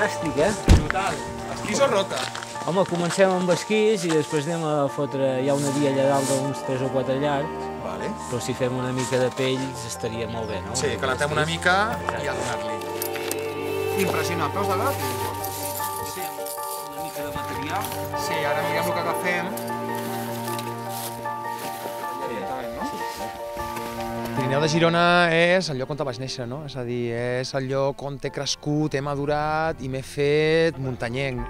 fantàstic, eh? Total. Esquís o rota? Home, comencem amb esquís i després anem a fotre... Hi ha una via allà dalt d'uns 3 o 4 llargs, Vale. però si fem una mica de pells estaria molt bé, no? Sí, calentem una mica i a donar-li. Impressionant, veus de gat? Sí, una mica de material. Sí, ara mirem el que agafem. Pirineu de Girona és el lloc on vaig néixer, no? És a dir, és el lloc on he crescut, he madurat i m'he fet muntanyenc.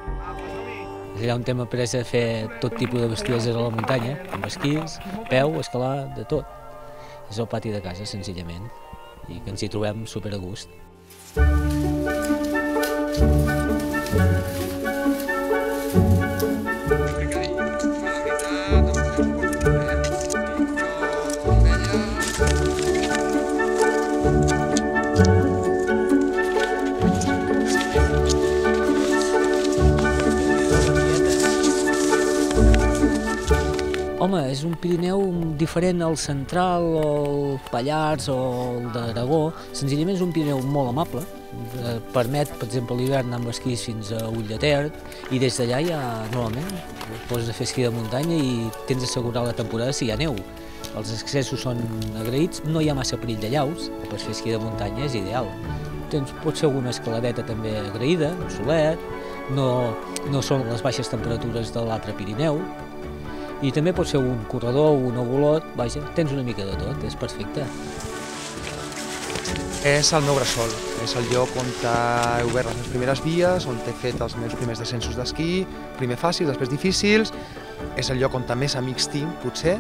És allà on hem après a fer tot tipus de bestieses a la muntanya, amb esquís, peu, escalar, de tot. És el pati de casa, senzillament, i que ens hi trobem super a gust. Home, és un Pirineu diferent al central, o el Pallars o el d'Aragó. Senzillament és un Pirineu molt amable. Permet, per exemple, a l'hivern anar amb esquís fins a Ull-de-Ter i des d'allà ja, normalment, poses a fer esquí de muntanya i tens assegurar la temporada si hi ha neu. Els accessos són agraïts, no hi ha massa perill de llaus, per fer esquí de muntanya és ideal. Pot ser alguna escaladeta també agraïda, un solet, no són les baixes temperatures de l'altre Pirineu, i també pot ser un corredor o un agolot, vaja, tens una mica de tot, és perfecte. És el meu bressol, és el lloc on he obert les meves primeres vies, on he fet els meus primers descensos d'esquí, primer fàcils, després difícils, és el lloc on més amics tinc, potser,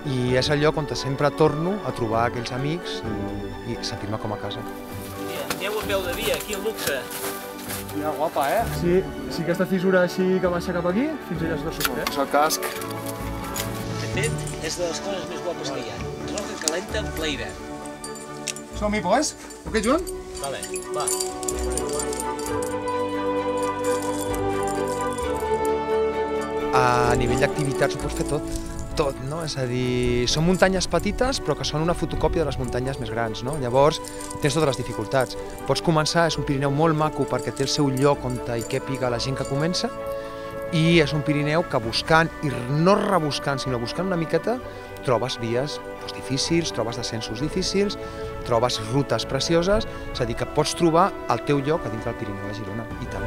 i és el lloc on sempre torno a trobar aquells amics i sentir-me com a casa. Aneu a peu de via, aquí al luxe. Ja, guapa, eh? Sí, aquesta fissura així que baixa cap aquí, fins allà sota suport. És el casc. De fet, és de les coses més guapes que hi ha. Roca calenta en ple hivern. Som-hi, pues? Ok, Joan? Vale, va. A nivell d'activitats ho pots fer tot, no? És a dir, són muntanyes petites però que són una fotocòpia de les muntanyes més grans, no? Llavors tens totes les dificultats. Pots començar, és un Pirineu molt maco perquè té el seu lloc on hi càpiga la gent que comença, i és un Pirineu que buscant, i no rebuscant, sinó buscant una miqueta, trobes vies difícils, trobes descensos difícils, trobes rutes precioses, és a dir, que pots trobar el teu lloc a dintre del Pirineu de Girona, i tant.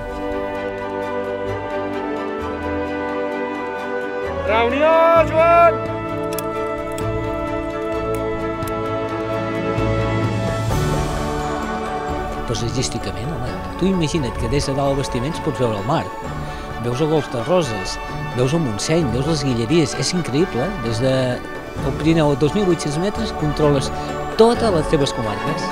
Reunió, Joan! Paisatgísticament, home, tu imagina't que des de dalt bastiments pots veure el mar, veus el Golf de Roses, veus el Montseny, veus les Guilleries, és increïble, des del Pirineu a 2.800 metres controles totes les teves comarques.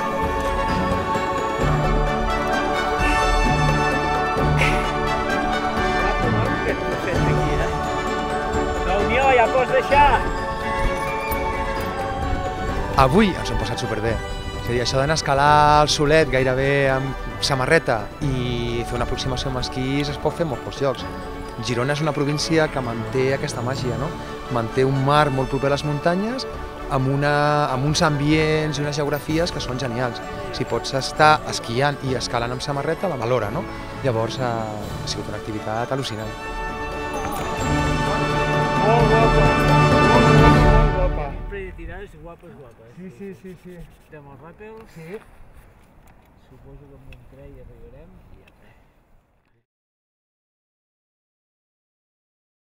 Reunió, ja pots deixar! Avui ens hem passat superbé. És a dir, això d'anar a escalar el solet gairebé amb samarreta i fer una aproximació amb esquís es pot fer en molts pocs llocs. Girona és una província que manté aquesta màgia, no? Manté un mar molt proper a les muntanyes, amb uns ambients i unes geografies que són genials. Si pots estar esquiant i escalant amb samarreta, la valora, no? Llavors ha sigut una activitat al·lucinant. Molt guapa, molt guapa. Sempre de tirades guapes. Sí. Estem al ràpel. Sí. Suposo que amb un tren hi arribarem.